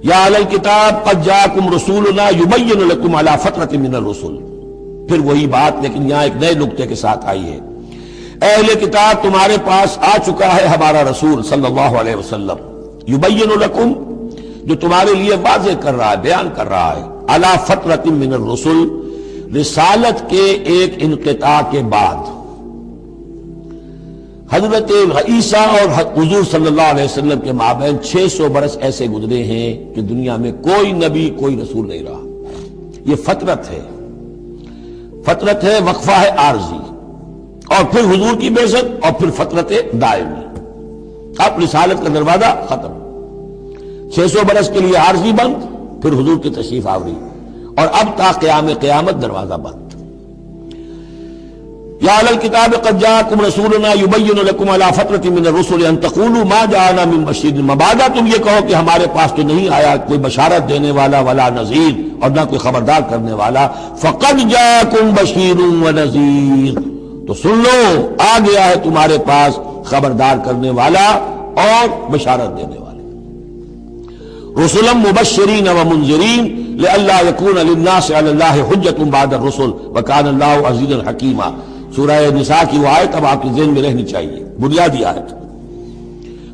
یا اہل الکتاب قد جاءکم رسولنا یبین لکم علی فترۃ من الرسل، پھر وہی بات لیکن یہاں ایک نئے نکتے کے ساتھ آئی ہے۔ اہل کتاب تمہارے پاس آ چکا ہے ہمارا رسول صلی اللہ علیہ وسلم، یبین لکم، جو تمہارے لیے واضح کر رہا ہے، بیان کر رہا ہے، علی فترۃ من الرسل، رسالت کے ایک انقطاع کے بعد۔ حضرت عیسیٰ اور حضور صلی اللہ علیہ وسلم کے مابین 600 برس ایسے گزرے ہیں کہ دنیا میں کوئی نبی کوئی رسول نہیں رہا۔ یہ فترت ہے، فترت ہے، وقفہ ہے عارضی، اور پھر حضور کی بعثت، اور پھر فترت دائمی۔ اب رسالت کا دروازہ ختم، 600 برس کے لیے عارضی بند، پھر حضور کی تشریف آوری، اور اب تا قیام قیامت دروازہ بند۔ یا اہل الکتاب قد جاءکم رسولنا یبین لکم علی فترۃ من الرسل ان تقولوا ما جاءنا من بشیر، مبادا تم یہ کہو کہ ہمارے پاس تو نہیں آیا کوئی بشارت دینے والا ولا نذیر، اور نہ کوئی خبردار کرنے والا۔ فقد جاءکم بشیر ونذیر، تو سن لو آ گیا ہے تمہارے پاس خبردار کرنے والا اور بشارت دینے والا۔ رسلا مبشرین ومنذرین لئلا یکون للناس علی اللہ حجۃ بعد الرسل وکان اللہ عزیزا حکیما۔ سورہ نساء کی وہ آیت اب آپ کے ذہن میں رہنی چاہیے، بنیادی آیت۔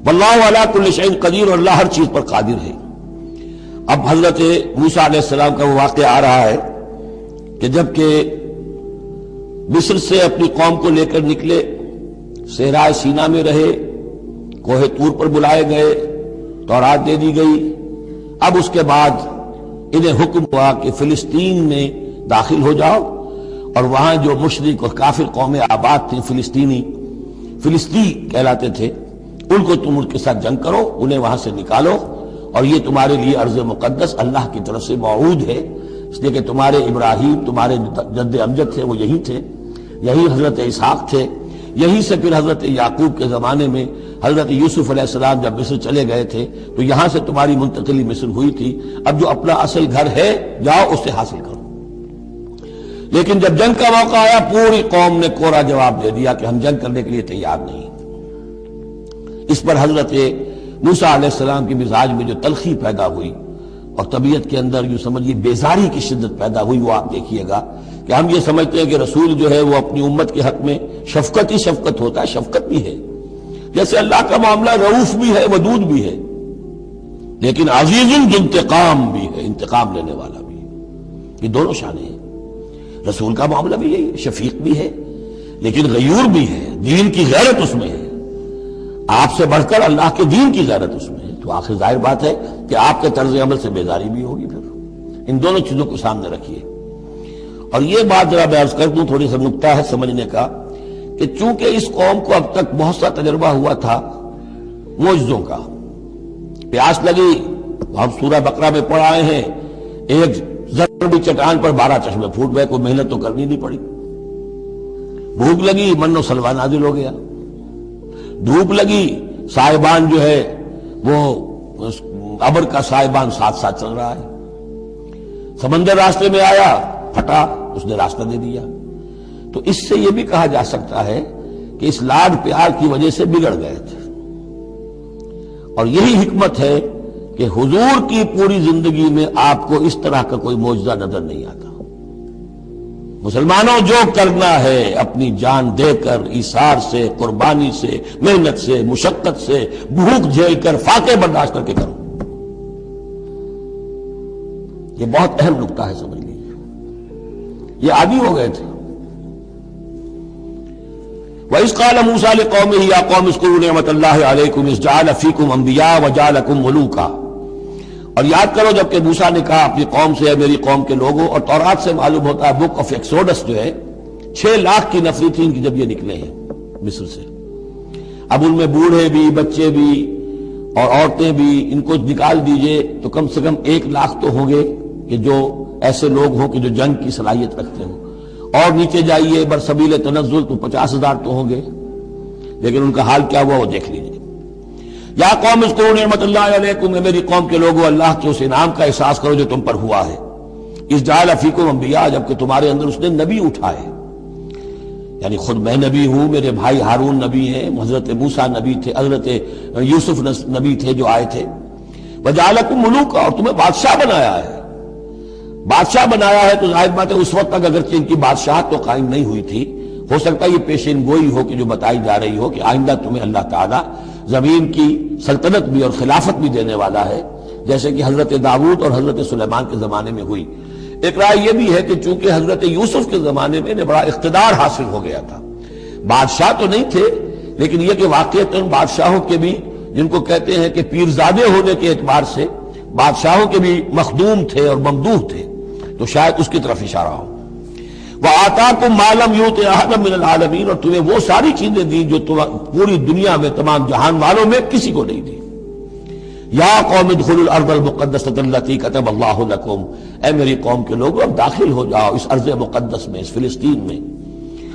واللہ علی کل شیء قدیر، اور اللہ ہر چیز پر قادر ہے۔ اب حضرت موسیٰ علیہ السلام کا وہ واقعہ آ رہا ہے کہ جب کہ مصر سے اپنی قوم کو لے کر نکلے، صحرائے سینا میں رہے، کوہ طور پر بلائے گئے، تورات دے دی گئی۔ اب اس کے بعد انہیں حکم ہوا کہ فلسطین میں داخل ہو جاؤ، اور وہاں جو مشرک اور کافر قومیں آباد تھیں، فلسطی کہلاتے تھے، ان کو تم ان کے ساتھ جنگ کرو، انہیں وہاں سے نکالو، اور یہ تمہارے لیے ارض مقدس اللہ کی طرف سے موعود ہے، اس لیے کہ تمہارے ابراہیم، تمہارے جد امجد تھے وہ یہی تھے، یہی حضرت اسحاق تھے، یہی سے پھر حضرت یعقوب کے زمانے میں حضرت یوسف علیہ السلام جب مصر چلے گئے تھے تو یہاں سے تمہاری منتقلی مصر ہوئی تھی۔ اب جو اپنا اصل گھر ہے جاؤ اسے حاصل کرو۔ لیکن جب جنگ کا موقع آیا پوری قوم نے کوڑا جواب دے دیا کہ ہم جنگ کرنے کے لیے تیار نہیں۔ اس پر حضرت موسیٰ علیہ السلام کی مزاج میں جو تلخی پیدا ہوئی اور طبیعت کے اندر یوں سمجھیے بیزاری کی شدت پیدا ہوئی، وہ آپ دیکھیے گا کہ ہم یہ سمجھتے ہیں کہ رسول جو ہے وہ اپنی امت کے حق میں شفقت ہی شفقت ہوتا ہے، شفقت بھی ہے، جیسے اللہ کا معاملہ رؤوف بھی ہے، ودود بھی ہے، لیکن عزیز ذو انتقام بھی ہے، انتقام لینے والا بھی ہے۔ یہ دونوں شانیں ہیں۔ رسول کا معاملہ بھی یہی ہے، شفیق بھی ہے لیکن غیور بھی ہے، دین کی غیرت اس میں ہے، آپ سے بڑھ کر اللہ کے دین کی غیرت اس میں ہے، تو آخر ظاہر بات ہے کہ آپ کے طرز عمل سے بیزاری بھی ہوگی۔ پھر ان دونوں چیزوں کو سامنے رکھیے۔ اور یہ بات ذرا میں عرض کر دوں، تھوڑی سا نکتہ ہے سمجھنے کا، کہ چونکہ اس قوم کو اب تک بہت سا تجربہ ہوا تھا معجزوں کا، پیاس لگی، ہم سورہ بقرہ میں پڑھ آئے ہیں، ایک ضربی چٹان پر 12 چشمے پھوٹ گئے، کوئی محنت تو کرنی نہیں پڑی۔ بھوک لگی، من و سلوہ نازل ہو گیا۔ دھوپ لگی، سائبان جو ہے وہ ابر کا سائبان ساتھ ساتھ چل رہا ہے۔ سمندر راستے میں آیا، پھٹا، اس نے راستہ دے دیا۔ تو اس سے یہ بھی کہا جا سکتا ہے کہ اس لاڈ پیار کی وجہ سے بگڑ گئے تھے، اور یہی حکمت ہے کہ حضور کی پوری زندگی میں آپ کو اس طرح کا کوئی معجزہ نظر نہیں آتا۔ مسلمانوں جو کرنا ہے اپنی جان دے کر، ایثار سے، قربانی سے، محنت سے، مشقت سے، بھوک جھیل کر، فاقے برداشت کر کے کرو۔ یہ بہت اہم نکتہ ہے، سمجھ لیجیے۔ یہ عادی ہو گئے تھے۔ وَإِذْ قَالَ مُوسَىٰ لِقَوْمِهِ يَا قَوْمِ اذْكُرُوا نِعْمَةَ اللَّهِ عَلَيْكُمْ إِذْ جَعَلَ فِيكُمْ أَنْبِيَاءَ وَجَعَلَكُمْ مُلُوكًا، اور یاد کرو جب کہ موسیٰ نے کہا اپنی قوم سے، میری قوم کے لوگوں، اور تورات سے معلوم ہوتا ہے، بک آف ایکسوڈس جو ہے 6 لاکھ کی نفری تھی ان کی جب یہ نکلے ہیں مصر سے۔ اب ان میں بوڑھے بھی، بچے بھی اور عورتیں بھی، ان کو نکال دیجئے تو کم سے کم 1 لاکھ تو ہوں گے کہ جو ایسے لوگ ہوں کہ جو جنگ کی صلاحیت رکھتے ہوں، اور نیچے جائیے برسبیل تنزل تو 50,000 تو ہوں گے، لیکن ان کا حال کیا ہوا وہ دیکھ لیجیے۔ یا قوم اذکروا نعمت اللہ علیکم، میری قوم کے لوگوں اللہ کے اس انعام کا احساس کرو جو تم پر ہوا ہے۔ اذ جعل فیکم انبیاء، جبکہ تمہارے اندر اس نے نبی اٹھائے، یعنی خود میں نبی ہوں، میرے بھائی ہارون نبی ہیں، حضرت موسیٰ نبی تھے، حضرت یوسف نبی تھے جو آئے تھے۔ وجعلکم ملوکا، اور تمہیں بادشاہ بنایا ہے. بادشاہ بنایا ہے تو ظاہر بات ہے اس وقت تک اگرچہ ان کی بادشاہت تو قائم نہیں ہوئی تھی، ہو سکتا ہے یہ پیشین گوئی ہو کہ جو بتائی جا رہی ہو کہ آئندہ تمہیں اللہ تعالیٰ زمین کی سلطنت بھی اور خلافت بھی دینے والا ہے، جیسے کہ حضرت داؤد اور حضرت سلیمان کے زمانے میں ہوئی. ایک رائے یہ بھی ہے کہ چونکہ حضرت یوسف کے زمانے میں انہیں بڑا اقتدار حاصل ہو گیا تھا، بادشاہ تو نہیں تھے لیکن یہ کہ واقعتاً بادشاہوں کے بھی، جن کو کہتے ہیں کہ پیرزادے ہونے کے اعتبار سے بادشاہوں کے بھی مخدوم تھے اور ممدوح تھے، تو شاید اس کی طرف اشارہ ہو. وَآتَاكُمْ مَا لَمْ يُؤْتِ أَحَدًا مِّنَ الْعَالَمِينَ، اور تمہیں وہ ساری چیزیں دی جو پوری دنیا میں تمام جہان والوں میں کسی کو نہیں دی. یا قوم ادخلوا الارض المقدسۃ التي كتب اللہ لكم، اے میری قوم کے لوگوں اب داخل ہو جاؤ اس ارض مقدس میں، اس فلسطین میں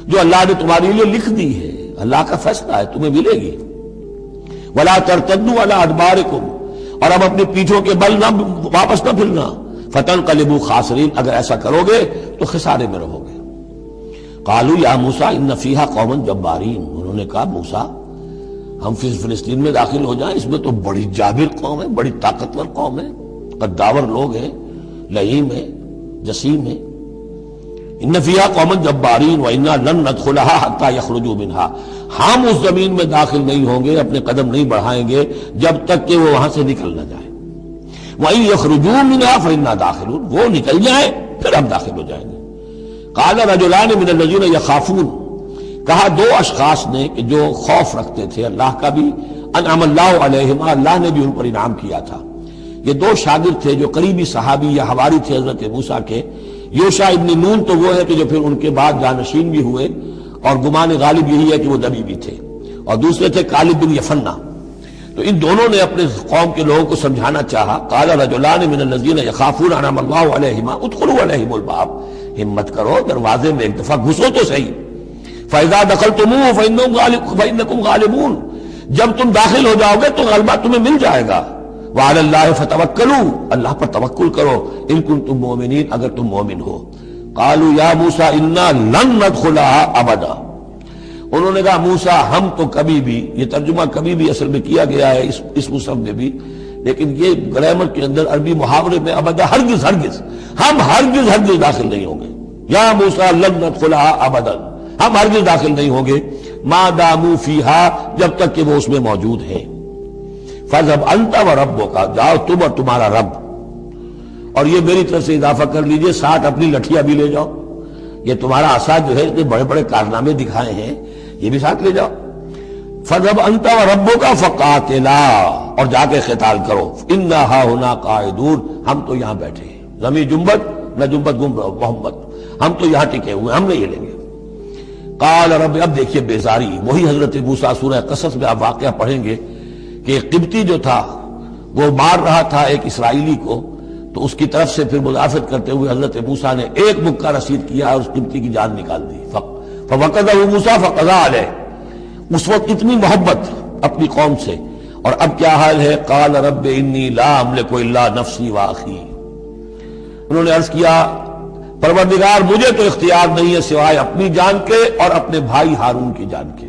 جو اللہ نے تمہارے لیے لکھ دی ہے، اللہ کا فیصلہ ہے، تمہیں ملے گی. ولا ترتدوا على ادباركم، اور اب اپنی پیٹھوں کے بل نہ واپس نہ پھرنا. فتنقلبوا خاسرین، اگر ایسا کرو گے تو خسارے میں رہو گے. قالوا یا موسیٰ ان فیہا قوما جبارین، انہوں نے کہا موسیٰ ہم فلسطین میں داخل ہو جائیں، اس میں تو بڑی جابر قوم ہے، بڑی طاقتور قوم ہے، قداور لوگ ہیں، لئیم ہے، جسیم ہے. ان فیہا قوما جبارین وانا لن ندخلها حتی یخرجوا منها، ہم اس زمین میں داخل نہیں ہوں گے، اپنے قدم نہیں بڑھائیں گے جب تک کہ وہ وہاں سے نکل نہ جائیں. وَإِن يَخْرُجُوا مِنْهَا فَإِنَّا دَاخِلُونَ، وہ نکل جائیں پھر ہم داخل ہو جائیں گے. قَالَ رَجُلَانِ مِنَ الَّذِينَ يَخَافُونَ، کہا دو اشخاص نے کہ جو خوف رکھتے تھے اللہ کا بھی، انعم اللہ علیہما، اللہ نے بھی ان پر انعام کیا تھا. یہ دو شاگرد تھے جو قریبی صحابی یا حواری تھے حضرت موسیٰ کے. یوشع ابن نون تو وہ ہے کہ جو پھر ان کے بعد جانشین بھی ہوئے، اور گمان غالب یہی ہے کہ وہ نبی بھی تھے، اور دوسرے تھے کالب بن یفنہ. تو ان دونوں نے اپنے قوم کے لوگوں کو سمجھانا چاہا. قال رجلان من الذین یخافون انعم اللہ علیہما ادخلوا علیہم الباب، ہمت کرو دروازے میں ایک دفعہ گھسو تو صحیح. فَإِذَا دَخَلْتُمُوهُ فَإِنَّكُمْ غَالِبُونَ، جب تم داخل ہو جاؤ گے تو غلبہ تمہیں مل جائے گا. وَعَلَى اللَّهِ فَتَوَكَّلُوا، اللہ پر توکل کرو، ان کنتم مؤمنین، اگر تم مومن ہو. قالوا یا موسیٰ انا لن ندخلها ابدا، انہوں نے کہا موسیٰ ہم تو کبھی بھی، یہ ترجمہ کبھی بھی اصل میں کیا گیا ہے اس مصحف میں بھی، لیکن یہ گرامر کے اندر عربی محاورے میں ابدا، ہرگز ہرگز، ہم ہرگز ہرگز داخل نہیں ہوں گے. یا موسیٰ لن ندخلها ابدا، ہم ہرگز داخل نہیں ہوں گے ما داموا فیہا، جب تک کہ وہ اس میں موجود ہیں. فَاذْهَبْ أَنْتَ وَرَبُّكَ، جاؤ تم اور تمہارا رب. اور یہ میری طرف سے اضافہ کر لیجئے، ساتھ اپنی لٹھیاں بھی لے جاؤ، یہ تمہارا عصا جو ہے اس نے بڑے بڑے کارنامے دکھائے ہیں، یہ بھی ساتھ لے جاؤ. فَاذْهَبْ أَنْتَ وَرَبُّكَ فَقَاتِلَا، اور جا کے قتال کرو. إِنَّا هَاهُنَا قَاعِدُونَ، ہم تو یہاں بیٹھے ہیں، زمین جنبت نہ جنبت محمد، ہم تو یہاں ٹکے ہوئے، ہم نہیں ہلیں گے. قال رب، اب دیکھیے بیزاری، وہی حضرت موسیٰ سورہ قصص میں آپ واقعہ پڑھیں گے کہ ایک قبطی جو تھا وہ مار رہا تھا ایک اسرائیلی کو، تو اس کی طرف سے پھر مدافعت کرتے ہوئے حضرت موسیٰ نے ایک مکہ رسید کیا اور اس قبطی کی جان نکال دی. فوقظہ موسیٰ فقضى علیہ، اس وقت اتنی محبت اپنی قوم سے، اور اب کیا حال ہے. قال رب انی لا املک الا نفسی واخی، انہوں نے عرض کیا پروردگار مجھے تو اختیار نہیں ہے سوائے اپنی جان کے اور اپنے بھائی ہارون کی جان کے.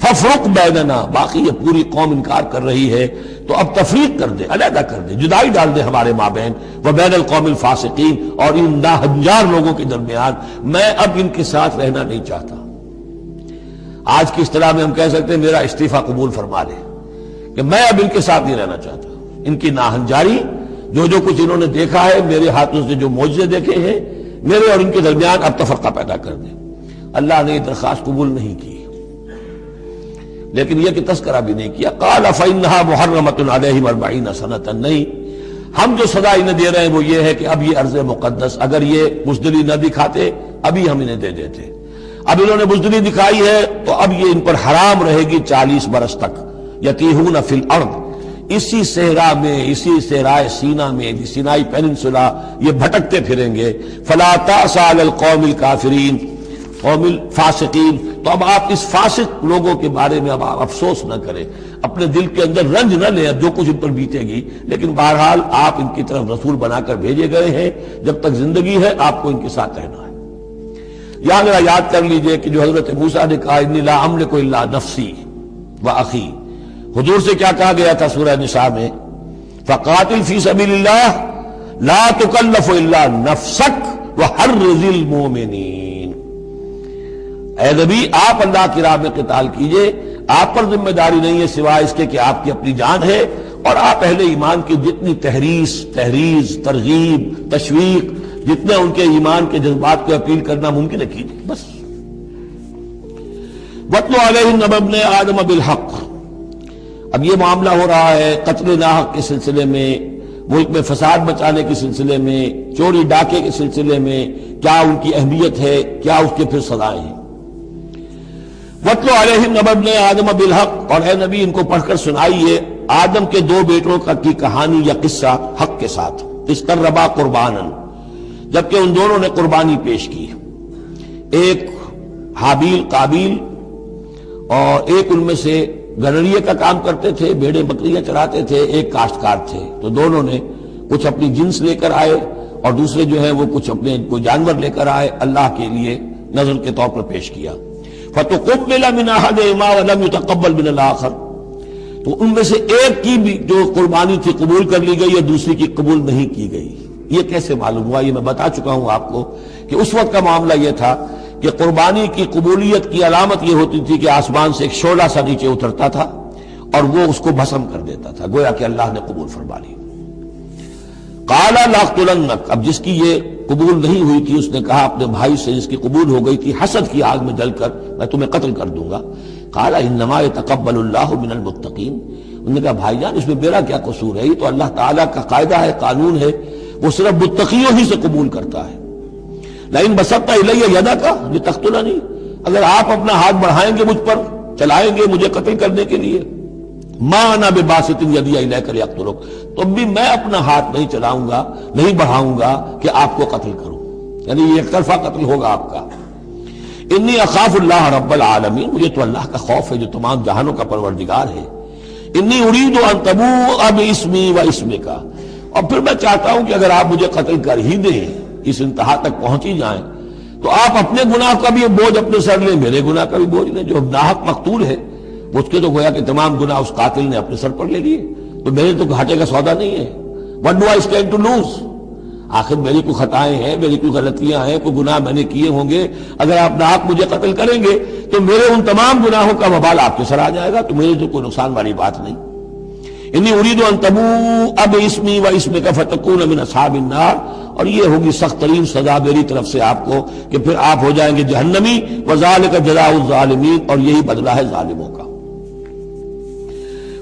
ففرق بیننا، باقی یہ پوری قوم انکار کر رہی ہے تو اب تفریق کر دے، علیحدہ کر دے، جدائی ڈال دے ہمارے مابین، وبین القوم الفاسقین، اور ان ناہنجار لوگوں کے درمیان میں اب ان کے ساتھ رہنا نہیں چاہتا. آج کی اصطلاح میں ہم کہہ سکتے ہیں میرا استعفیٰ قبول فرما لے، کہ میں اب ان کے ساتھ نہیں رہنا چاہتا. ان کی ناہنجاری، جو کچھ انہوں نے دیکھا ہے، میرے ہاتھوں سے جو معجزے دیکھے ہیں، میرے اور ان کے درمیان اب تفرقہ پیدا کر دے. اللہ نے یہ درخواست قبول نہیں کی، لیکن یہ کہ تذکرہ بھی نہیں کیا. قال فإنها محرمة عليهم 40 سنة، نہیں، ہم جو سزا انہیں دے رہے ہیں وہ یہ ہے کہ اب یہ ارض مقدس، اگر یہ بزدلی نہ دکھاتے ابھی ہم انہیں دے دیتے. اب انہوں نے بزدلی دکھائی ہے تو اب یہ ان پر حرام رہے گی 40 برس تک. یتیہون فی الارض، اسی صحرا میں، اسی صحرائے سینا میں، سینائی پیننسولا، یہ بھٹکتے پھریں گے. فلا تأس علی القوم الکافرین، قوم الفاسقین. تو اب آپ اس فاسق لوگوں کے بارے میں اب آپ افسوس نہ کریں، اپنے دل کے اندر رنج نہ لیں جو کچھ ان پر بیتے گی، لیکن بہرحال آپ ان کی طرف رسول بنا کر بھیجے گئے ہیں، جب تک زندگی ہے آپ کو ان کے ساتھ رہنا ہے. یہاں ذرا یاد کر لیجئے کہ جو حضرت موسیٰ نے کہا انی لا املک الا نفسی و اخی، حضور سے کیا کہا گیا تھا سورہ نساء میں فقاتل فی سبیل اللہ لا تکلف الا نفسک وحرض المؤمنین، اے نبی آپ اللہ کی راہ میں قتال کیجئے، آپ پر ذمہ داری نہیں ہے سوائے اس کے کہ آپ کی اپنی جان ہے، اور آپ اہل ایمان کی جتنی تحریض، ترغیب، تشویق، جتنے ان کے ایمان کے جذبات کو اپیل کرنا ممکن ہے کیجئے بس۔ وَاتْلُ عَلَيْهِمْ نَبَأَ ابْنَيْ آدَمَ بِالْحَقِّ، اب یہ معاملہ ہو رہا ہے قتل ناحق کے سلسلے میں، ملک میں فساد مچانے کے سلسلے میں، چوری ڈاکے کے سلسلے میں، کیا ان کی اہمیت ہے، کیا اس کے پھر سزائیں ہیں۔ وَاتْلُ عَلَيْهِمْ نَبَأَ ابْنَيْ آدَمَ بِالْحَقِّ، اور اے نبی ان کو پڑھ کر سنائیے آدم کے دو بیٹوں کی کہانی یا قصہ حق کے ساتھ، اِسْتَرَّبَا قُرْبَانًا، جبکہ ان دونوں نے قربانی پیش کی، ایک حابیل قابیل، اور ایک ان میں سے گنریے کا کام کرتے تھے، بھیڑیں بکریاں چراتے تھے، ایک کاشتکار تھے، تو دونوں نے کچھ اپنی جنس لے کر آئے اور دوسرے جو ہے وہ کچھ اپنے کوئی جانور لے کر آئے، اللہ کے لیے نذر کے طور پر پیش کیا۔ فَتُقُبِّلَ مِنْ أَحَدِهِمَا وَلَمْ يُتَقَبَّلْ مِنَ الْآخَرِ، تو ان میں سے ایک کی بھی جو قربانی تھی قبول کر لی گئی اور دوسری کی قبول نہیں کی گئی۔ یہ کیسے معلوم ہوا؟ یہ میں بتا چکا ہوں آپ کو کہ اس وقت کا معاملہ یہ تھا کہ قربانی کی قبولیت کی علامت یہ ہوتی تھی کہ آسمان سے ایک شعلہ سا نیچے اترتا تھا اور وہ اس کو بھسم کر دیتا تھا، گویا کہ اللہ نے قبول فرما لی۔ قَالَ لَأَقْتُلَنَّكَ، اب جس کی یہ قبول نہیں ہوئی تھی اس نے کہا اپنے بھائی سے جس کی قبول ہو گئی تھی، حسد کی آگ میں جل کر میں تمہیں قتل کر دوں گا۔ قَالَ إِنَّمَا يَتَقَبَّلُ اللَّهُ مِنَ الْمُتَّقِينَ، انہوں نے کہا بھائی جان اس میں میرا کیا قصور ہے، یہ تو اللہ تعالیٰ کا قاعدہ ہے، قانون ہے، وہ صرف متقیوں ہی سے قبول کرتا ہے۔ لئن بسطت الی یدک لتقتلنی، اگر آپ اپنا ہاتھ بڑھائیں گے مجھ پر، چلائیں گے مجھے قتل کرنے کے لیے، ما انا بباسط یدی الیک لیقتلک، تو بھی میں اپنا ہاتھ نہیں چلاؤں گا، نہیں بڑھاؤں گا کہ آپ کو قتل کروں، یعنی یہ ایک طرفہ قتل ہوگا آپ کا۔ انی اخاف اللہ رب العالمین، مجھے تو اللہ کا خوف ہے جو تمام جہانوں کا پروردگار ہے۔ انی ارید ان تبوء باسمی و اسمک، اور پھر میں چاہتا ہوں کہ اگر آپ مجھے قتل کر ہی دیں، اس انتہا تک پہنچ ہی جائیں، تو آپ اپنے گناہ کا بھی بوجھ اپنے سر لیں، میرے گناہ کا بھی بوجھ لیں۔ جو ناحق مقتول ہے اس کے تو گویا کہ تمام گناہ اس قاتل نے اپنے سر پر لے لیے، تو میرے تو گھاٹے کا سودا نہیں ہے۔ What do I stand to lose؟ آخر میری کوئی خطائیں ہیں، میری کوئی غلطیاں ہیں، کوئی گناہ میں نے کیے ہوں گے، اگر آپ ناحق مجھے قتل کریں گے تو میرے ان تمام گناہوں کا وبال آپ کے سر آ جائے گا، تو میرے تو کوئی نقصان والی بات نہیں۔ انی ارید ان تبوء باسمی و اسمک فتکون من اصحاب النار، اور یہ ہوگی سخت ترین سزا میری طرف سے آپ کو کہ پھر آپ ہو جائیں گے جہنمی، وذالک جزاء الظالمین، اور یہی بدلہ ہے ظالموں کا۔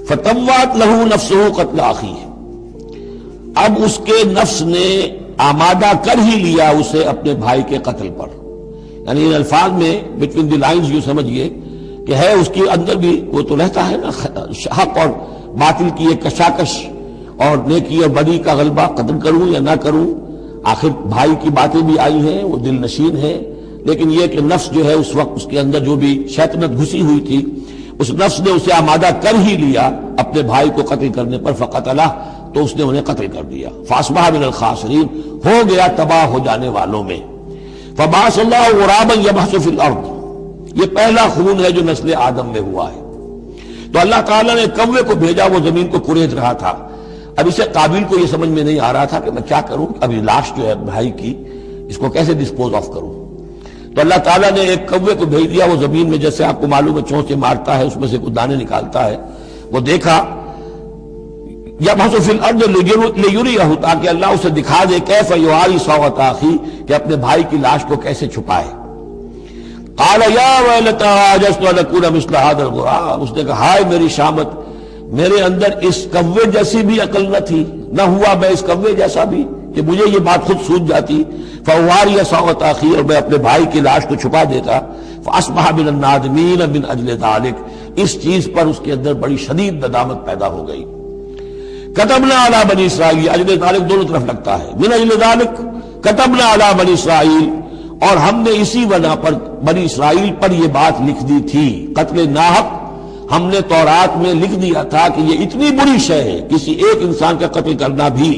فطوعت لہ نفسہ قتل اخیہ، اب اس کے نفس نے آمادہ کر ہی لیا اسے اپنے بھائی کے قتل پر، یعنی ان الفاظ میں بٹوین دی لائنز یوں سمجھیے کہ ہے اس کے اندر بھی وہ تو رہتا ہے نا حق اور باطل کی ایک کشاکش اور نیکی اور بدی کا غلبہ، قتل کروں یا نہ کروں، آخر بھائی کی باتیں بھی آئی ہیں، وہ دل نشین ہے، لیکن یہ کہ نفس جو ہے اس وقت اس کے اندر جو بھی شیطنت گھسی ہوئی تھی، اس نفس نے اسے آمادہ کر ہی لیا اپنے بھائی کو قتل کرنے پر، فقتلہ، تو اس نے انہیں قتل کر دیا، فاصبح من الخاسرین، ہو گیا تباہ ہو جانے والوں میں۔ فبعث اللہ غرابا یبحث فی الارض، یہ پہلا خون ہے جو نسل آدم میں ہوا ہے، تو اللہ تعالیٰ نے کوے کو بھیجا، وہ زمین کو کرید رہا تھا۔ اب اسے قابیل کو یہ سمجھ میں نہیں آ رہا تھا کہ میں کیا کروں، ابھی لاش جو ہے بھائی کی اس کو کیسے ڈسپوز آف کروں، تو اللہ تعالیٰ نے ایک کوے کو بھیج دیا، وہ زمین میں جیسے آپ کو معلوم ہے چونچے مارتا ہے، اس میں سے کچھ دانے نکالتا ہے، وہ دیکھا یبحث فی الارض لیریہ، تاکہ اللہ اسے دکھا دے کیف یواری سوءۃ اخی، کہ اپنے بھائی کی لاش کو کیسے چھپائے۔ قال یا ویلتی عجزت ان اکون مثل ھذا الغراب، اس نے کہا ہائے میری شامت، میرے اندر اس کوے جیسی بھی عقل نہ تھی، نہ ہوا میں اس کوے جیسا بھی کہ مجھے یہ بات خود سوچ جاتی، فواری سوءۃ اخی، اور میں اپنے بھائی کی لاش کو چھپا دیتا، فاصبح من النادمین من اجل ذلک، اس چیز پر اس کے اندر بڑی شدید ندامت پیدا ہو گئی۔ کتبنا علی بنی اسرائیل، اجل ذلک دونوں طرف لگتا ہے، من اجل ذلک کتبنا علی بنی اسرائیل، اور ہم نے اسی بنا پر بنی اسرائیل پر یہ بات لکھ دی تھی، قتل ناحق ہم نے تورات میں لکھ دیا تھا کہ یہ اتنی بری شے ہے کسی ایک انسان کا قتل کرنا بھی۔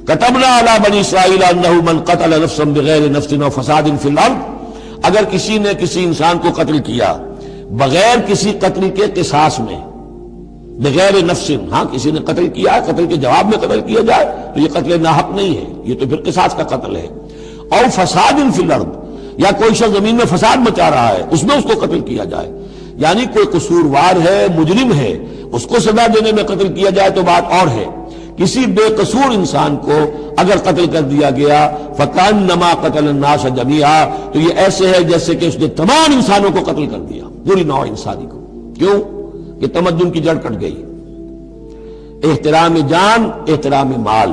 کتبنا علی بنی اسرائیل انہ من قتل نفسا بغیر نفس و فساد فی الارض، اگر کسی نے کسی انسان کو قتل کیا بغیر کسی قتل کے قصاص میں، بغیر نفس، ہاں کسی نے قتل کیا ہے، قتل کے جواب میں قتل کیا جائے تو یہ قتل ناحق نہیں ہے، یہ تو پھر قصاص کا قتل ہے۔ اور فساد فی الارض، یا کوئی شخص زمین میں فساد مچا رہا ہے اس میں اس کو قتل کیا جائے، یعنی کوئی قصوروار ہے، مجرم ہے، اس کو سزا دینے میں قتل کیا جائے تو بات اور ہے۔ کسی بے قصور انسان کو اگر قتل کر دیا گیا فَكَأَنَّمَا قَتَلَ النَّاسَ جَمِيعًا، تو یہ ایسے ہے جیسے کہ اس نے تمام انسانوں کو قتل کر دیا، پوری نوع انسانی کو۔ کیوں؟ کہ تمدن کی جڑ کٹ گئی، احترام جان، احترام مال،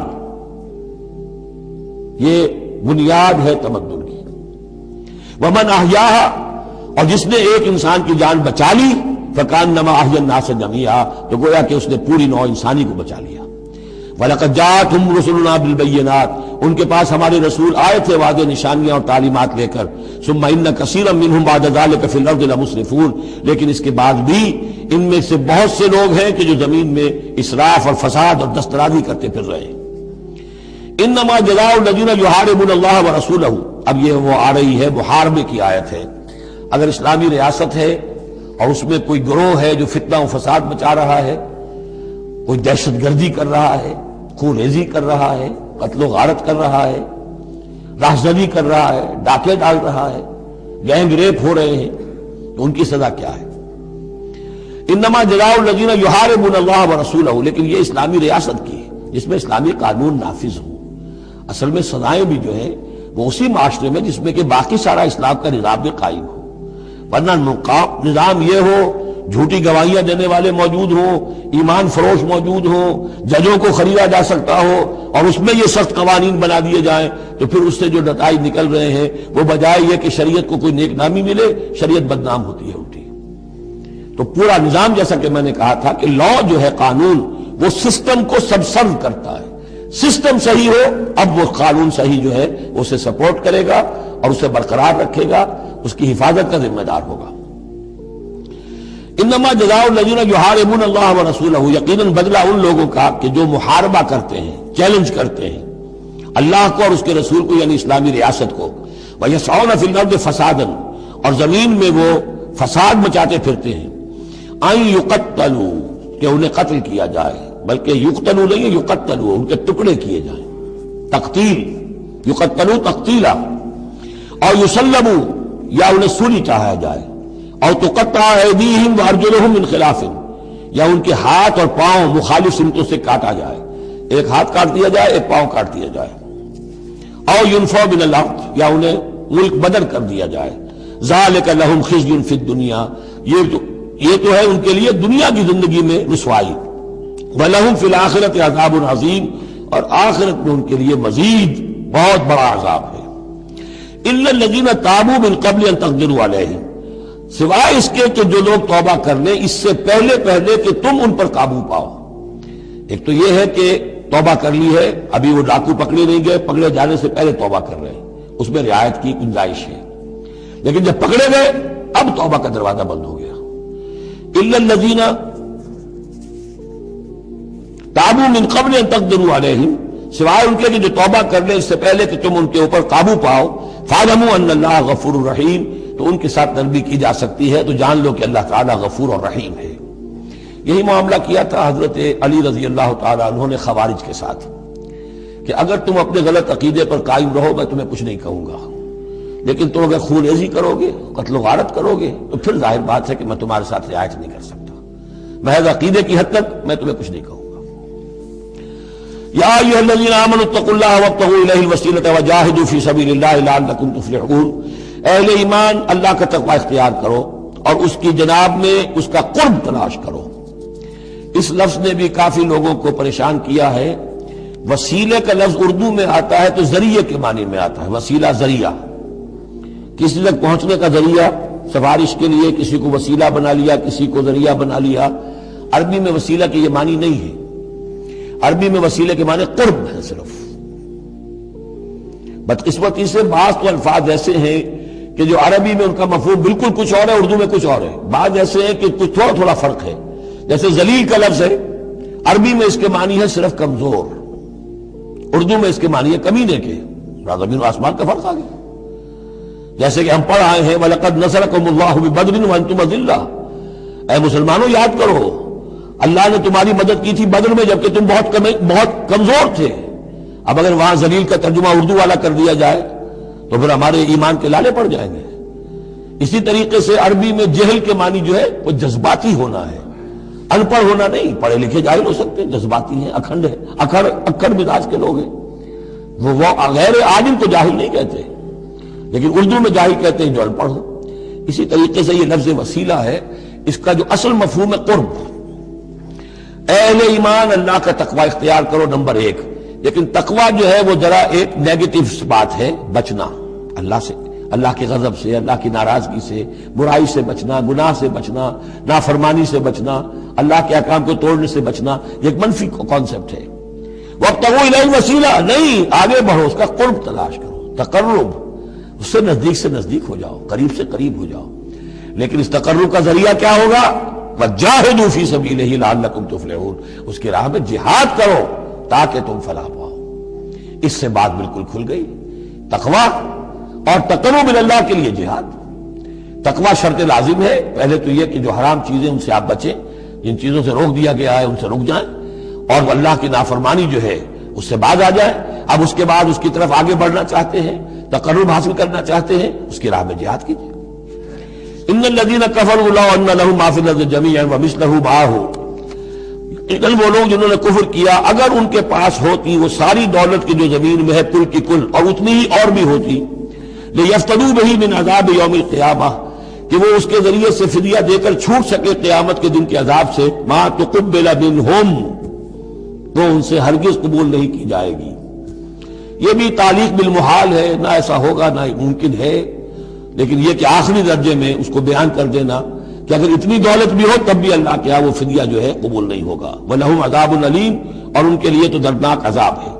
یہ بنیاد ہے تمدن کی۔ وَمَنْ أَحْيَاهَا، اور جس نے ایک انسان کی جان بچا لی فَكَأَنَّمَا أَحْيَا النَّاسَ جَمِيعًا، تو گویا کہ اس نے پوری نوع انسانی کو بچا لیا۔ وَلَقَدْ جَاءَتْهُمْ رُسُلُنَا بِالْبَيِّنَاتِ، ان کے پاس ہمارے رسول آئے تھے واضح نشانیاں اور تعلیمات لے کر۔ ثُمَّ إِنَّ كَثِيرًا مِّنْهُمْ بَعْدَ ذَلِكَ فِي الْأَرْضِ لَمُسْرِفُونَ، لیکن اس کے بعد بھی ان میں سے بہت سے لوگ ہیں کہ جو زمین میں اسراف اور فساد اور دسترازی کرتے پھر رہے ہیں۔ انما جزاء الذین یحاربون اللہ ورسولہ، اب یہ وہ آ رہی ہے محاربے کی آیت ہے۔ اگر اسلامی ریاست ہے اور اس میں کوئی گروہ ہے جو فتنہ و فساد مچا رہا ہے، کوئی دہشت گردی کر رہا ہے، خون ریزی کر رہا ہے، قتل و غارت کر رہا ہے، راہزنی کر رہا ہے، ڈاکے ڈال رہا ہے، گینگ ریپ ہو رہے ہیں، تو ان کی سزا کیا ہے؟ انما جزاء الذین یحاربون اللہ ورسولہ، لیکن یہ اسلامی ریاست کی ہے جس میں اسلامی قانون نافذ ہو۔ اصل میں سزائیں بھی جو ہیں وہ اسی معاشرے میں جس میں کہ باقی سارا اسلام کا نظام بھی قائم ہو، ورنہ نظام یہ ہو جھوٹی گواہیاں دینے والے موجود ہوں، ایمان فروش موجود ہوں، ججوں کو خریدا جا سکتا ہو، اور اس میں یہ سخت قوانین بنا دیے جائیں، تو پھر اس سے جو نتائج نکل رہے ہیں وہ بجائے یہ کہ شریعت کو کوئی نیک نامی ملے، شریعت بدنام ہوتی ہے الٹی۔ تو پورا نظام جیسا کہ میں نے کہا تھا کہ لا جو ہے قانون وہ سسٹم کو سبسرو کرتا ہے، سسٹم صحیح ہو اب وہ قانون صحیح جو ہے اسے سپورٹ کرے گا اور اسے برقرار رکھے گا، اس کی حفاظت کا ذمہ دار ہوگا۔ انما جزاء الذین یحاربون اللہ ورسولہ، یقیناً بدلہ ان لوگوں کا کہ جو محاربہ کرتے ہیں، چیلنج کرتے ہیں اللہ کو اور اس کے رسول کو، یعنی اسلامی ریاست کو، ویسعون فی الارض فسادا، اور زمین میں وہ فساد مچاتے پھرتے ہیں، ان یقتلوا، کہ انہیں قتل کیا جائے، بلکہ یقتلوا نہیں ہے یقتلوا، ان کے ٹکڑے کیے جائیں، تقتیل، یقتلوا تقتیلا، اور یسلبوا، یا انہیں سولی چڑھایا جائے، اور تقطع ایدیہم وارجلہم من خلاف، یا ان کے ہاتھ اور پاؤں مخالف سمتوں سے کاٹا جائے، ایک ہاتھ کاٹ دیا جائے، ایک پاؤں کاٹ دیا جائے، اور ینفوا من الارض، یا انہیں ملک بدر کر دیا جائے۔ ذالک لہم خزی فی الدنیا، یہ تو ہے ان کے لیے دنیا کی زندگی میں رسوائی، وَلَهُمْ فِي الْآخِرَةِ عَذَابٌ عَظِيمٌ، اور آخرت میں ان کے لیے مزید بہت بڑا عذاب ہے۔ إِلَّا الَّذِينَ تَابُوا مِن قَبْلِ أَن تَقْدِرُوا عَلَيْهِمْ، سوائے اس کے کہ جو لوگ توبہ کر لیں اس سے پہلے کہ تم ان پر قابو پاؤ۔ ایک تو یہ ہے کہ توبہ کر لی ہے، ابھی وہ ڈاکو پکڑے نہیں گئے، پکڑے جانے سے پہلے توبہ کر رہے ہیں، اس میں رعایت کی گنجائش ہے، لیکن جب پکڑے گئے اب توبہ کا دروازہ بند ہو گیا۔ إِلَّا الَّذِينَ تابوا من قبل ان تقدروا علیہم، سوائے ان کے کہ جو توبہ کر لیں اس سے پہلے کہ تم ان کے اوپر قابو پاؤ، فاعلموا ان اللہ غفور الرحیم، تو ان کے ساتھ نرمی کی جا سکتی ہے، تو جان لو کہ اللہ تعالیٰ غفور اور رحیم ہے۔ یہی معاملہ کیا تھا حضرت علی رضی اللہ تعالیٰ عنہ نے خوارج کے ساتھ، کہ اگر تم اپنے غلط عقیدے پر قائم رہو میں تمہیں کچھ نہیں کہوں گا، لیکن تم اگر خون ریزی کرو گے، قتل و غارت کرو گے، تو پھر ظاہر بات ہے کہ میں تمہارے ساتھ رعایت نہیں کر سکتا، محض عقیدے کی حد تک میں تمہیں کچھ نہیں کہوں گا۔ یا ایھا الذین آمنوا اتقوا اللہ وابتغوا الیہ الوسیلۃ وجاہدوا فی سبیل اللہ لعلکم تفلحون، اہل ایمان اللہ کا تقوی اختیار کرو اور اس کی جناب میں اس کا قرب تلاش کرو۔ اس لفظ نے بھی کافی لوگوں کو پریشان کیا ہے۔ وسیلے کا لفظ اردو میں آتا ہے تو ذریعے کے معنی میں آتا ہے، وسیلہ ذریعہ، کسی تک پہنچنے کا ذریعہ، سفارش کے لیے کسی کو وسیلہ بنا لیا، کسی کو ذریعہ بنا لیا۔ عربی میں وسیلہ کے یہ معنی نہیں ہے، عربی میں وسیلے کے معنی قرب ہے صرف۔ بدقسمتی سے بعض تو الفاظ ایسے ہیں کہ جو عربی میں ان کا مفہوم بالکل کچھ اور ہے، اردو میں کچھ اور ہے، بعض ایسے ہیں کہ کچھ تھوڑا تھوڑا فرق ہے۔ جیسے ذلیل کا لفظ ہے، عربی میں اس کے معنی ہے صرف کمزور، اردو میں اس کے معنی ہے کمینے کے، زمین و آسمان کا فرق آ گیا۔ جیسے کہ ہم پڑھ آئے ہیں وَلَقَدْ نَصَرَكُمُ اللَّهُ بِبَدْرٍ وَأَنْتُمْ أَذِلَّةٌ، اے مسلمانوں یاد کرو اللہ نے تمہاری مدد کی تھی بدر میں جبکہ تم بہت کمزور تھے. اب اگر وہاں ذلیل کا ترجمہ اردو والا کر دیا جائے تو پھر ہمارے ایمان کے لالے پڑ جائیں گے. اسی طریقے سے عربی میں جہل کے معنی جو ہے وہ جذباتی ہونا ہے، ان پڑھ ہونا نہیں. پڑھے لکھے جاہل ہو سکتے ہیں، جذباتی ہیں، اکھنڈ ہے، اکھڑ مزاج کے لوگ ہیں. وہ غیر عالم کو جاہل نہیں کہتے، لیکن اردو میں جاہل کہتے ہیں جو ان پڑھ ہو. اسی طریقے سے یہ لفظ وسیلہ ہے، اس کا جو اصل مفہوم ہے قرب. اہل ایمان اللہ کا تقوی اختیار کرو نمبر 1. لیکن تقوی جو ہے وہ ذرا ایک نیگیٹو بات ہے، بچنا اللہ سے، اللہ کے غضب سے، اللہ کی ناراضگی سے، برائی سے بچنا، گناہ سے بچنا، نافرمانی سے بچنا، اللہ کے احکام کو توڑنے سے بچنا. یہ ایک منفی کانسیپٹ ہے. وابتغوا الیہ الوسیلہ، نہیں، آگے بڑھو، اس کا قرب تلاش کرو، تقرب، اس سے نزدیک ہو جاؤ، قریب سے قریب ہو جاؤ. لیکن اس تقرب کا ذریعہ کیا ہوگا؟ وجاہدوا فی سبیلہ لعلکم تفلحون، اس کی راہ میں جہاد کرو تاکہ تم فلاح پاؤ. اس سے بات بالکل کھل گئی. تقوی اور تقرب اللہ کے لیے جہاد. تقوی شرط لازم ہے. پہلے تو یہ کہ جو حرام چیزیں ان سے آپ بچیں، جن چیزوں سے روک دیا گیا ہے ان سے رک جائیں، اور اللہ کی نافرمانی جو ہے اس سے باز آ جائیں. اب اس کے بعد اس کی طرف آگے بڑھنا چاہتے ہیں، تقرب حاصل کرنا چاہتے ہیں، اس کی راہ میں جہاد کیجیے. ان الذین کفروا لو ان لهم ما فی الارض جميعا ومثلہ معه، لیکن وہ لوگ جنہوں نے کفر کیا اگر ان کے پاس ہوتی وہ ساری دولت کی جو زمین میں ہے کل کی کل، اور اتنی ہی اور بھی ہوتی، لیفتدوا بہ من عذاب یوم القیامہ، کہ وہ اس کے ذریعے سے فدیہ دے کر چھوٹ سکے قیامت کے دن کے عذاب سے، ما تقبل منہم، تو ان سے ہرگز قبول نہیں کی جائے گی. یہ بھی تعلیق بالمحال ہے، نہ ایسا ہوگا نہ ممکن ہے. لیکن یہ کہ آخری درجے میں اس کو بیان کر دینا کہ اگر اتنی دولت بھی ہو تب بھی اللہ کے ہاں وہ فدیہ جو ہے قبول نہیں ہوگا. وَلَهُمْ عَذَابٌ أَلِيمٌ، اور ان کے لیے تو دردناک عذاب ہے.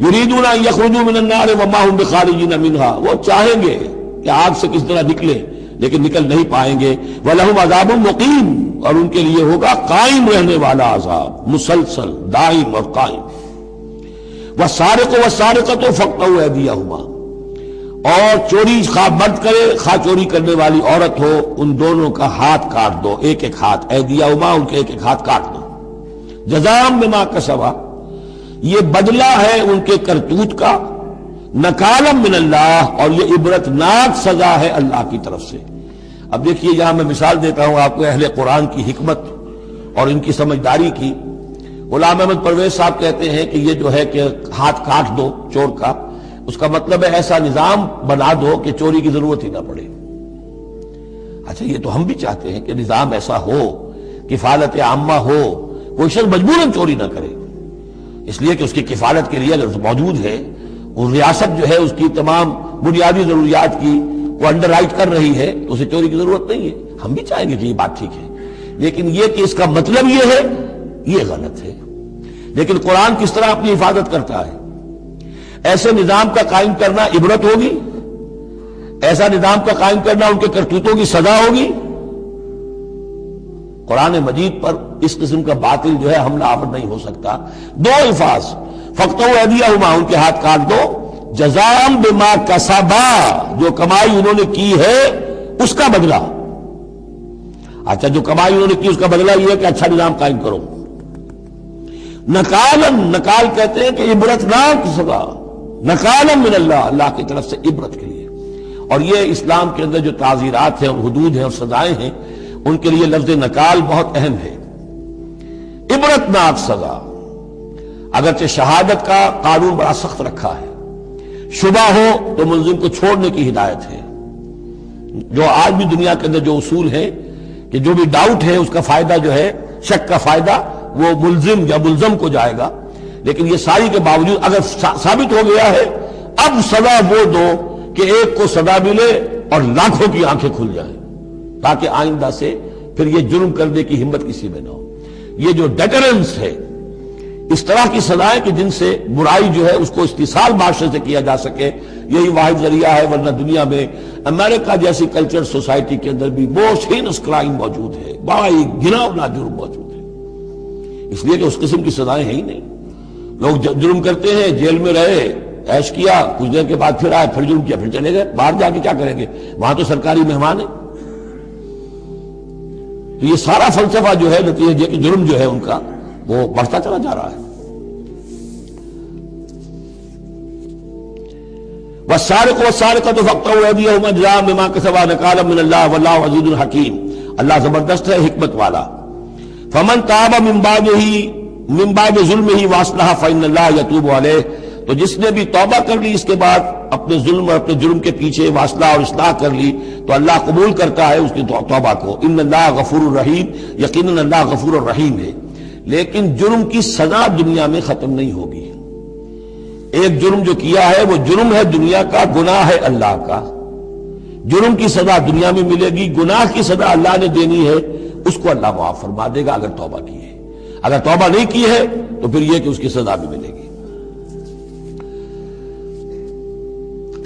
يُرِيدُونَ أَن يَخْرُجُوا مِنَ النَّارِ وَمَا هُمْ بِخَارِجِينَ مِنْهَا، وہ چاہیں گے کہ آگ سے کس طرح نکلے لیکن نکل نہیں پائیں گے. وَلَهُمْ عَذَابٌ مُقِيمٌ، اور ان کے لیے ہوگا قائم رہنے والا عذاب، مسلسل دائم اور قائم. وَالسَّارِقُ وَالسَّارِقَةُ فَاقْطَعُوا أَيْدِيَهُمَا، اور چوری خواہ مرد کرے خواہ چوری کرنے والی عورت ہو، ان دونوں کا ہاتھ کاٹ دو، ایک ایک ہاتھ، ایدیہما، ان کے ایک ایک ہاتھ کاٹ دو. جزاء بما کسبا، یہ بدلہ ہے ان کے کرتوت کا، نکالا من اللہ، اور یہ عبرتناک سزا ہے اللہ کی طرف سے. اب دیکھیے یہاں میں مثال دیتا ہوں آپ کو اہل قرآن کی حکمت اور ان کی سمجھداری کی. غلام احمد پرویز صاحب کہتے ہیں کہ یہ جو ہے کہ ہاتھ کاٹ دو چور کا، اس کا مطلب ہے ایسا نظام بنا دو کہ چوری کی ضرورت ہی نہ پڑے. اچھا یہ تو ہم بھی چاہتے ہیں کہ نظام ایسا ہو، کفالت عامہ ہو، کوئی شخص مجبوراً چوری نہ کرے، اس لیے کہ اس کی کفالت کے لیے اگر موجود ہے، وہ ریاست جو ہے اس کی تمام بنیادی ضروریات کی وہ انڈر رائٹ کر رہی ہے، تو اسے چوری کی ضرورت نہیں ہے. ہم بھی چاہیں گے کہ یہ بات ٹھیک ہے، لیکن یہ کہ اس کا مطلب یہ ہے، یہ غلط ہے. لیکن قرآن کس طرح اپنی حفاظت کرتا ہے؟ ایسے نظام کا قائم کرنا عبرت ہوگی، ایسا نظام کا قائم کرنا ان کے کرتوتوں کی سزا ہوگی. قرآن مجید پر اس قسم کا باطل جو ہے حملہ آور نہیں ہو سکتا. دو الفاظ، فَاقْطَعُوا أَيْدِيَهُمَا، ان کے ہاتھ کاٹ دو، جزاء بما کسبا، جو کمائی انہوں نے کی ہے اس کا بدلہ. اچھا جو کمائی انہوں نے کی اس کا بدلہ یہ ہے کہ اچھا نظام قائم کرو. نکالن، نکال کہتے ہیں کہ عبرتناک سزا، نکالا من اللہ، اللہ کی طرف سے عبرت کے لیے. اور یہ اسلام کے اندر جو تعزیرات ہیں اور حدود ہیں اور سزائیں ہیں، ان کے لیے لفظ نکال بہت اہم ہے. عبرتناک سزا. اگرچہ شہادت کا قانون بڑا سخت رکھا ہے، شبہ ہو تو ملزم کو چھوڑنے کی ہدایت ہے. جو آج بھی دنیا کے اندر جو اصول ہے کہ جو بھی ڈاؤٹ ہے اس کا فائدہ جو ہے، شک کا فائدہ وہ ملزم یا ملزم کو جائے گا. لیکن یہ ساری کے باوجود اگر ثابت ہو گیا ہے، اب سزا وہ دو کہ ایک کو سزا ملے اور لاکھوں کی آنکھیں کھل جائیں، تاکہ آئندہ سے پھر یہ جرم کرنے کی ہمت کسی میں نہ ہو. یہ جو ڈیٹرنس ہے، اس طرح کی سزائیں کہ جن سے برائی جو ہے اس کو استحصال معاشرے سے کیا جا سکے، یہی واحد ذریعہ ہے. ورنہ دنیا میں امریکہ جیسی کلچر سوسائٹی کے اندر بھی موسٹ ہینس کرائم موجود ہے، بڑا ہی گھناؤنا جرم موجود ہے، اس لیے کہ اس قسم کی سزائیں ہیں ہی نہیں. لوگ جرم کرتے ہیں، جیل میں رہے، عیش کیا، کچھ دیر کے بعد پھر آئے، پھر جرم کیا، پھر چلے گئے. باہر جا کے کیا کریں گے؟ وہاں تو سرکاری مہمان ہیں. تو یہ سارا فلسفہ جو ہے نتیجہ کہ جرم جو ہے ان کا وہ بڑھتا چلا جا رہا ہے. والسارق والسارقة فاقطعوا أيديهما جزاء بما كسبا نكالا من الله والله عزيز حكيم. اللہ زبردست ہے، حکمت والا. فمن تاب من بعد ظلمه واصلح فإن الله يتوب عليه. تو جس نے بھی توبہ کر لی اس کے بعد اپنے ظلم اور اپنے جرم کے پیچھے واصلہ اور اصلاح کر لی تو اللہ قبول کرتا ہے اس کی توبہ کو. ان اللہ غفور الرحیم، یقیناً اللہ غفور الرحیم ہے. لیکن جرم کی سزا دنیا میں ختم نہیں ہوگی. ایک جرم جو کیا ہے وہ جرم ہے دنیا کا، گناہ ہے اللہ کا. جرم کی سزا دنیا میں ملے گی، گناہ کی سزا اللہ نے دینی ہے، اس کو اللہ معاف فرما دے گا اگر توبہ کی ہے. اگر توبہ نہیں کی ہے تو پھر یہ کہ اس کی سزا بھی ملے گی.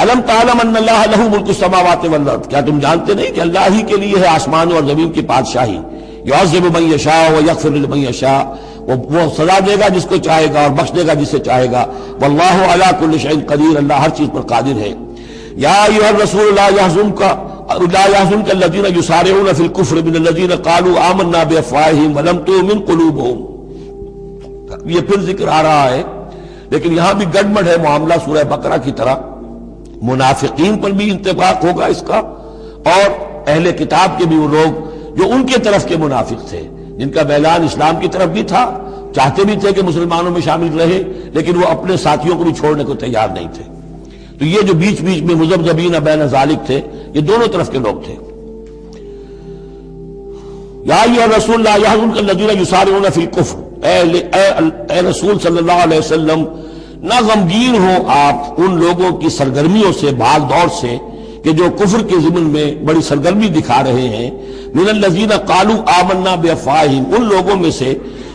الم تعلم ان اللہ لہ ملک السماوات والارض، کیا تم جانتے نہیں کہ اللہ ہی کے لیے ہے آسمانوں اور زمین کی بادشاہی. یعذب من یشاء ویغفر لمن یشاء، وہ سزا دے گا جس کو چاہے گا اور بخش دے گا جسے چاہے گا. واللہ علی کل شیء قدیر، اللہ ہر چیز پر قادر ہے. یا ایھا الرسول لا يحزنك الذين يسارعون في الكفر من الذين قالوا آمنا بافواههم ولم تؤمن قلوبهم. یہ پھر ذکر آ رہا ہے لیکن یہاں بھی گڑبڑ ہے معاملہ سورہ بقرہ کی طرح. منافقین پر بھی انطباق ہوگا اس کا، اور اہل کتاب کے بھی وہ لوگ جو ان کے طرف کے منافق تھے، جن کا میلان اسلام کی طرف بھی تھا، چاہتے بھی تھے کہ مسلمانوں میں شامل رہے، لیکن وہ اپنے ساتھیوں کو بھی چھوڑنے کو تیار نہیں تھے. تو یہ جو بیچ بیچ میں مذبذبین بین ذالک تھے، یہ دونوں طرف کے لوگ تھے. یا ایھا الرسول لا يحزنك الذين يسارعون في الكفر، اے رسول صلی اللہ علیہ وسلم نہ غمگین ہو آپ ان لوگوں کی سرگرمیوں سے، بھاگ دوڑ سے کہ جو کفر کے ضمن میں بڑی سرگرمی دکھا رہے ہیں. من الذین قالوا آمنا بافواہہم، ان لوگوں میں سے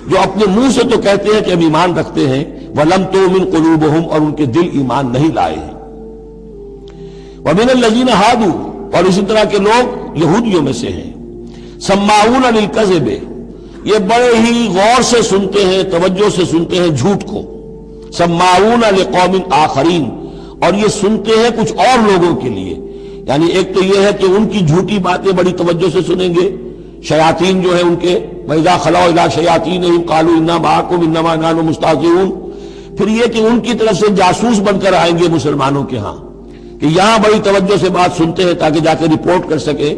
جو اپنے منہ سے تو کہتے ہیں کہ ہم ایمان رکھتے ہیں، ولم تؤمن قلوبہم، اور ان کے دل ایمان نہیں لائے ہیں. ومن الذین ہادوا، اور اسی طرح کے لوگ یہودیوں میں سے ہیں. سماعون للکذب، یہ بڑے ہی غور سے سنتے ہیں، توجہ سے سنتے ہیں جھوٹ کو. سماعون لقوم آخرین، اور یہ سنتے ہیں کچھ اور لوگوں کے لیے. یعنی ایک تو یہ ہے کہ ان کی جھوٹی باتیں بڑی توجہ سے سنیں گے، شیاطین جو ہے ان کے وَإِذَا خَلَوْا إِلَىٰ شَيَاطِينِهِمْ قَالُوا إِنَّا مَعَكُمْ إِنَّمَا نَحْنُ مُسْتَهْزِئُونَ. پھر یہ کہ ان کی طرف سے جاسوس بن کر آئیں گے مسلمانوں کے ہاں کہ یہاں بڑی توجہ سے بات سنتے ہیں تاکہ جا کے رپورٹ کر سکے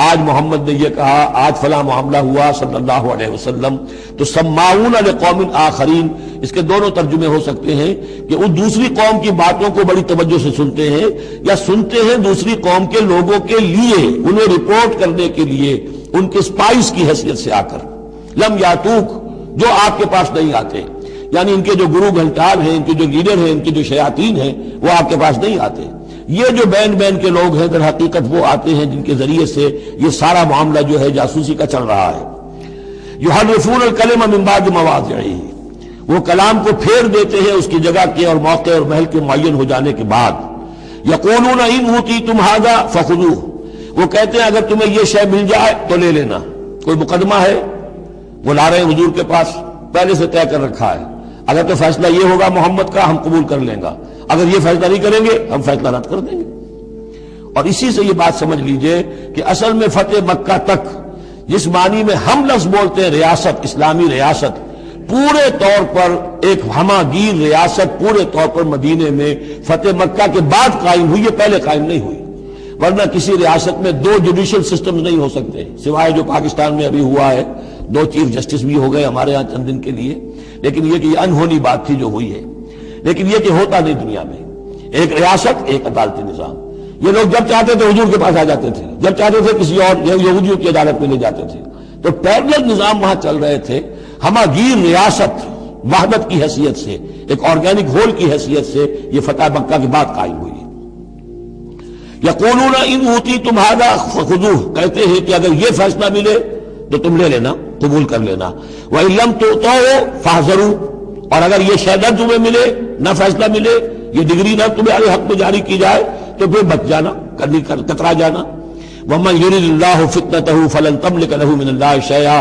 آج محمد نے یہ کہا، آج فلاں معاملہ ہوا صلی اللہ علیہ وسلم. تو سماعون لقوم آخرین، اس کے دونوں ترجمے ہو سکتے ہیں کہ وہ دوسری قوم کی باتوں کو بڑی توجہ سے سنتے ہیں، یا سنتے ہیں دوسری قوم کے لوگوں کے لیے، انہیں رپورٹ کرنے کے لیے، ان کے اسپائس کی حیثیت سے آ کر. لم یاتوک، جو آپ کے پاس نہیں آتے، یعنی ان کے جو گرو گھنٹال ہیں، ان کے جو لیڈر ہیں، ان کے جو شیاطین ہیں، وہ آپ کے پاس نہیں آتے. یہ جو بین بین کے لوگ ہیں در حقیقت وہ آتے ہیں جن کے ذریعے سے یہ سارا معاملہ جو ہے جاسوسی کا چل رہا ہے. یحرفون الکلم من بعد مواضعہ، وہ کلام کو پھیر دیتے ہیں اس کی جگہ کے اور موقع اور محل کے معین ہو جانے کے بعد. یقولون ان اوتیتم ھذا فخذوہ، وہ کہتے ہیں اگر تمہیں یہ شے مل جائے تو لے لینا. کوئی مقدمہ ہے، وہ لا رہے ہیں حضور کے پاس، پہلے سے طے کر رکھا ہے، اگر تو فیصلہ یہ ہوگا محمد کا ہم قبول کر لیں گا، اگر یہ فیصلہ نہیں کریں گے ہم فیصلہ رد کر دیں گے. اور اسی سے یہ بات سمجھ لیجئے کہ اصل میں فتح مکہ تک جس معنی میں ہم لفظ بولتے ہیں ریاست، اسلامی ریاست، پورے طور پر ایک ہماگیر ریاست پورے طور پر مدینے میں فتح مکہ کے بعد قائم ہوئی ہے، پہلے قائم نہیں ہوئی. ورنہ کسی ریاست میں دو جوڈیشل سسٹمز نہیں ہو سکتے، سوائے جو پاکستان میں ابھی ہوا ہے، 2 چیف جسٹس بھی ہو گئے ہمارے ہاں چند دن کے لیے، لیکن یہ کہ یہ انہونی بات تھی جو ہوئی ہے. لیکن یہ کہ ہوتا نہیں دنیا میں، ایک ریاست ایک عدالتی نظام. یہ لوگ جب چاہتے تھے حضور کے پاس آ جاتے تھے، جب چاہتے تھے کسی اور یہودیوں کی عدالت میں لے جاتے تھے. تو پیرلل نظام وہاں چل رہے تھے. ہماگیر ریاست وحدت کی حیثیت سے، ایک آرگینک ہول کی حیثیت سے یہ فتح مکہ کے بعد قائم ہوئی. یقولون ان اوتیتم ھذا فخذوہ، کہتے ہیں کہ اگر یہ فیصلہ ملے تو تم لے لینا، قبول کر لینا. وَإِن لَّمْ تُؤْتَوْا فَاحْذَرُوا، اور اگر یہ شہادت تمہیں ملے، نہ فیصلہ ملے، یہ ڈگری نہ تمہارے حق میں جاری کی جائے تو پھر بچ جانا، کترا جانا. وَمَن يُرِدِ اللَّهُ فِتْنَتَهُ فَلَن تَمْلِكَ لَهُ مِنَ اللَّهِ شَيْئًا،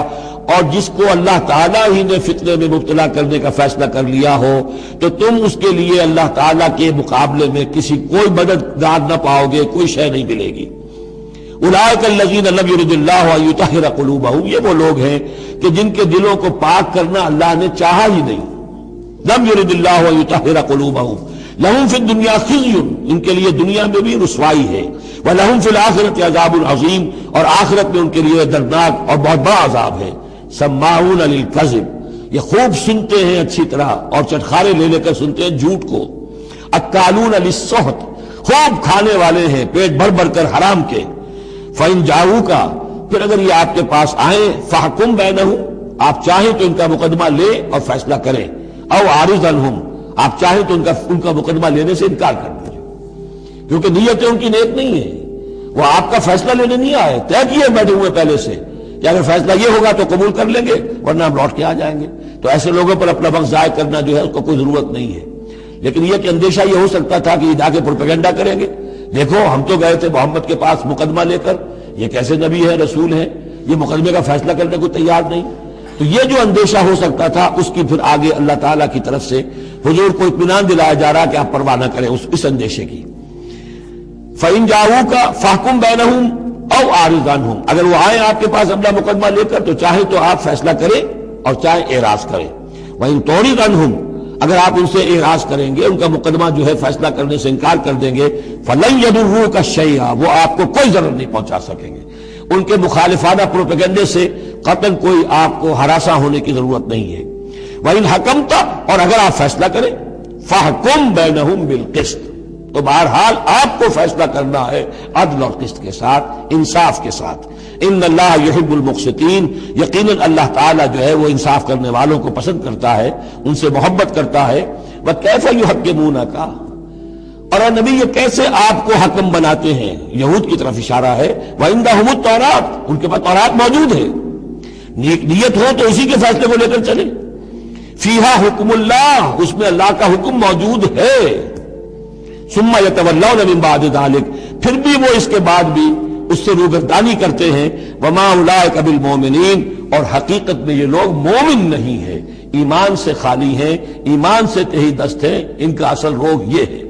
اور جس کو اللہ تعالیٰ ہی نے فتنے میں مبتلا کرنے کا فیصلہ کر لیا ہو تو تم اس کے لیے اللہ تعالیٰ کے مقابلے میں کوئی مددگار نہ پاؤ گے، کوئی شے نہیں ملے گی. اولئک الذین لم یرد اللہ ان یطہر قلوبہم، یہ وہ لوگ ہیں کہ جن کے دلوں کو پاک کرنا اللہ نے چاہا ہی نہیں. لم یرد اللہ ان یطہر قلوبہم لہم فی الدنیا خزی، ان کے لیے دنیا میں بھی رسوائی ہے، ولہم فی الآخرۃ عذاب عظیم، اور آخرت میں ان کے لیے دردناک اور بہت بڑا عذاب ہے. سماعون للکذب، یہ خوب سنتے ہیں اچھی طرح اور چٹخارے لے لے کر سنتے ہیں جھوٹ کو. اکالون للسحت، خوب کھانے والے ہیں پیٹ بھر بھر کر حرام کے. فإن جاؤوک، پھر اگر یہ آپ کے پاس آئیں، فحکم بینہم، آپ چاہیں تو ان کا مقدمہ لے اور فیصلہ کریں. او عارض عنہم، آپ چاہیں تو ان کا مقدمہ لینے سے انکار کر دیجیے، کیونکہ نیتیں ان کی نیک نہیں ہیں. وہ آپ کا فیصلہ لینے نہیں آئے، طے کیے بیٹھے ہوئے پہلے سے کہ اگر فیصلہ یہ ہوگا تو قبول کر لیں گے ورنہ ہم لوٹ کے آ جائیں گے. تو ایسے لوگوں پر اپنا وقت ضائع کرنا جو ہے اس کو کوئی ضرورت نہیں ہے. لیکن یہ کہ اندیشہ یہ ہو سکتا تھا کہ یہ جا کے پروپیگنڈا کریں گے، دیکھو ہم تو گئے تھے محمد کے پاس مقدمہ لے کر، یہ کیسے نبی ہے رسول ہے، یہ مقدمے کا فیصلہ کرنے کو تیار نہیں. تو یہ جو اندیشہ ہو سکتا تھا اس کی پھر آگے اللہ تعالیٰ کی طرف سے حضور کو اطمینان دلایا جا رہا کہ آپ پرواہ نہ کریں اس اندیشے کی. فَإِن جَاءُوكَ فَاحْكُم بَيْنَهُمْ أَوْ أَعْرِضْ عَنْهُمْ، اگر وہ آئیں آپ کے پاس اپنا مقدمہ لے کر تو چاہے تو آپ فیصلہ کریں اور چاہے اعراض کریں. وَإِن تُعْرِضْ عَنْهُمْ، اگر آپ ان سے اعراض کریں گے، ان کا مقدمہ جو ہے فیصلہ کرنے سے انکار کر دیں گے، فَلَن يَضُرُّوكَ شَيْئًا، وہ آپ کو کوئی ضرر نہیں پہنچا سکیں گے. ان کے مخالفانہ پروپیگنڈے سے قطعاً کوئی آپ کو ہراساں ہونے کی ضرورت نہیں ہے. وَإِنْ حَكَمْتَ، اور اگر آپ فیصلہ کریں، فَحْكُم بَيْنَهُمْ بِالْقِسْطِ، تو بہرحال آپ کو فیصلہ کرنا ہے عدل اور قسط کے ساتھ، انصاف کے ساتھ. ان اللہ یحب المقسطین، یقیناً اللہ تعالیٰ جو ہے وہ انصاف کرنے والوں کو پسند کرتا ہے، ان سے محبت کرتا ہے. وَكَيْفَ يُحَكِّمُونَكَ، اور اے نبی یہ کیسے آپ کو حکم بناتے ہیں، یہود کی طرف اشارہ ہے. وَعِندَهُمُ التَّوْرَاۃ، ان کے پاس تورات موجود ہے، نیت ہو تو اسی کے فیصلے کو لے کر چلیں. فیہا حکم اللہ، اس میں اللہ کا حکم موجود ہے. ثم یتولون من بعد ذلک، پھر بھی وہ اس کے بعد بھی اس سے روگردانی کرتے ہیں. وما اولئک بالمؤمنین، اور حقیقت میں یہ لوگ مومن نہیں ہیں، ایمان سے خالی ہیں، ایمان سے تہی دست ہیں. ان کا اصل روگ یہ ہے.